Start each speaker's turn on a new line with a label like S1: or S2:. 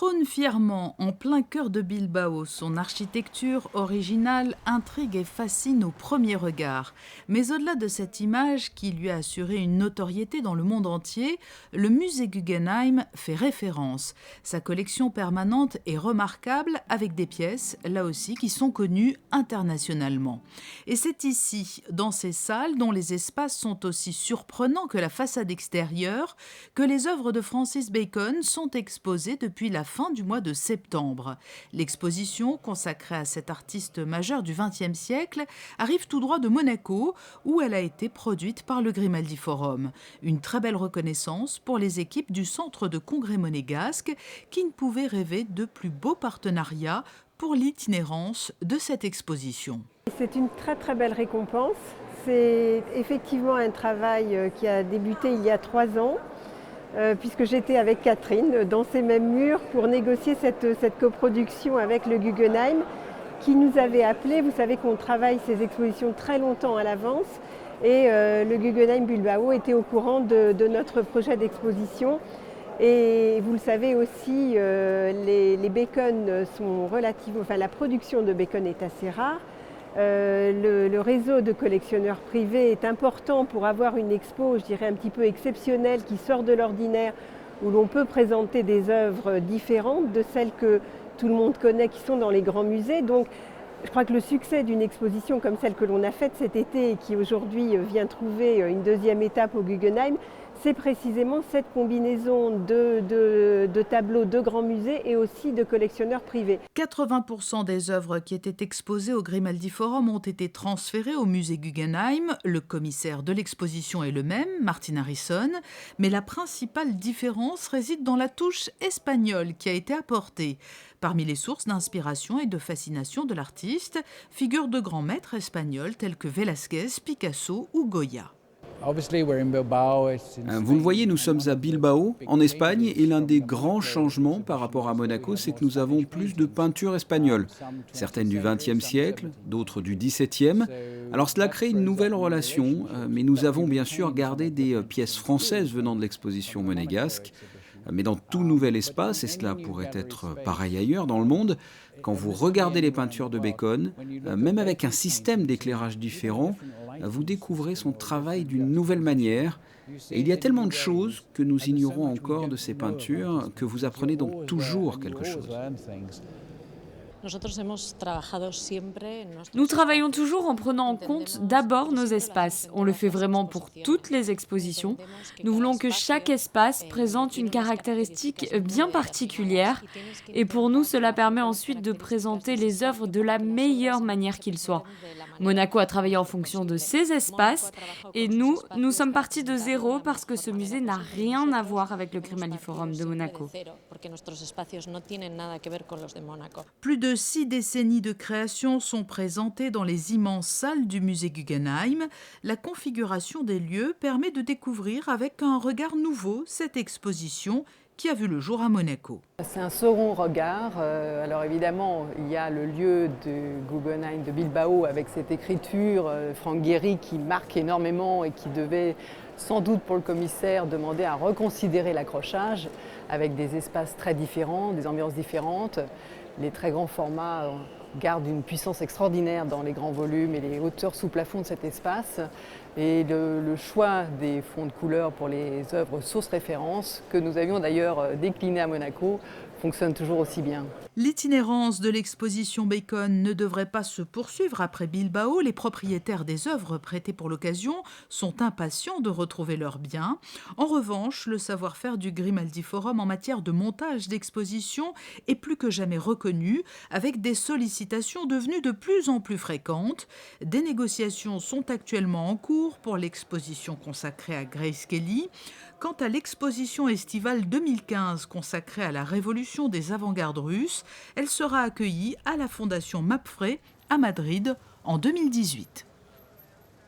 S1: trône fièrement en plein cœur de Bilbao. Son architecture originale intrigue et fascine au premier regard. Mais au-delà de cette image qui lui a assuré une notoriété dans le monde entier, le musée Guggenheim fait référence. Sa collection permanente est remarquable avec des pièces, là aussi, qui sont connues internationalement. Et c'est ici, dans ces salles dont les espaces sont aussi surprenants que la façade extérieure, que les œuvres de Francis Bacon sont exposées depuis la fin du mois de septembre. L'exposition, consacrée à cet artiste majeur du XXe siècle, arrive tout droit de Monaco, où elle a été produite par le Grimaldi Forum. Une très belle reconnaissance pour les équipes du Centre de congrès monégasque, qui ne pouvaient rêver de plus beaux partenariats pour l'itinérance de cette exposition.
S2: C'est une très très belle récompense. C'est effectivement un travail qui a débuté il y a 3 ans. Puisque j'étais avec Catherine dans ces mêmes murs pour négocier cette coproduction avec le Guggenheim qui nous avait appelés. Vous savez qu'on travaille ces expositions très longtemps à l'avance et le Guggenheim Bilbao était au courant de notre projet d'exposition. Et vous le savez aussi, les Bacon sont relativement, enfin la production de Bacon est assez rare. Le réseau de collectionneurs privés est important pour avoir une expo, je dirais, un petit peu exceptionnelle qui sort de l'ordinaire, où l'on peut présenter des œuvres différentes de celles que tout le monde connaît, qui sont dans les grands musées. Donc, je crois que le succès d'une exposition comme celle que l'on a faite cet été et qui aujourd'hui vient trouver une deuxième étape au Guggenheim, c'est précisément cette combinaison de tableaux de grands musées et aussi de collectionneurs privés.
S1: 80% des œuvres qui étaient exposées au Grimaldi Forum ont été transférées au musée Guggenheim. Le commissaire de l'exposition est le même, Martin Harrison, mais la principale différence réside dans la touche espagnole qui a été apportée. Parmi les sources d'inspiration et de fascination de l'artiste figurent de grands maîtres espagnols tels que Velázquez, Picasso ou Goya.
S3: Vous le voyez, nous sommes à Bilbao, en Espagne, et l'un des grands changements par rapport à Monaco, c'est que nous avons plus de peintures espagnoles, certaines du XXe siècle, d'autres du XVIIe. Alors cela crée une nouvelle relation, mais nous avons bien sûr gardé des pièces françaises venant de l'exposition monégasque. Mais dans tout nouvel espace, et cela pourrait être pareil ailleurs dans le monde, quand vous regardez les peintures de Bacon, même avec un système d'éclairage différent, vous découvrez son travail d'une nouvelle manière. Et il y a tellement de choses que nous ignorons encore de ces peintures que vous apprenez donc toujours quelque chose.
S4: Nous travaillons toujours en prenant en compte d'abord nos espaces. On le fait vraiment pour toutes les expositions. Nous voulons que chaque espace présente une caractéristique bien particulière. Et pour nous, cela permet ensuite de présenter les œuvres de la meilleure manière qu'il soit. Monaco a travaillé en fonction de ses espaces. Et nous sommes partis de zéro parce que ce musée n'a rien à voir avec le Grimaldi Forum de Monaco.
S1: Plus de 6 décennies de création sont présentées dans les immenses salles du musée Guggenheim. La configuration des lieux permet de découvrir avec un regard nouveau cette exposition qui a vu le jour à Monaco.
S2: C'est un second regard. Alors évidemment, il y a le lieu de Guggenheim de Bilbao avec cette écriture, Franck Gehry, qui marque énormément et qui devait sans doute pour le commissaire demander à reconsidérer l'accrochage avec des espaces très différents, des ambiances différentes. Les très grands formats gardent une puissance extraordinaire dans les grands volumes et les hauteurs sous plafond de cet espace. Et le choix des fonds de couleur pour les œuvres sources références, que nous avions d'ailleurs décliné à Monaco, fonctionne toujours aussi bien.
S1: L'itinérance de l'exposition Bacon ne devrait pas se poursuivre après Bilbao. Les propriétaires des œuvres prêtées pour l'occasion sont impatients de retrouver leurs biens. En revanche, le savoir-faire du Grimaldi Forum en matière de montage d'expositions est plus que jamais reconnu, avec des sollicitations devenues de plus en plus fréquentes. Des négociations sont actuellement en cours pour l'exposition consacrée à Grace Kelly. Quant à l'exposition estivale 2015 consacrée à la révolution des avant-gardes russes, elle sera accueillie à la Fondation Mapfre à Madrid en 2018.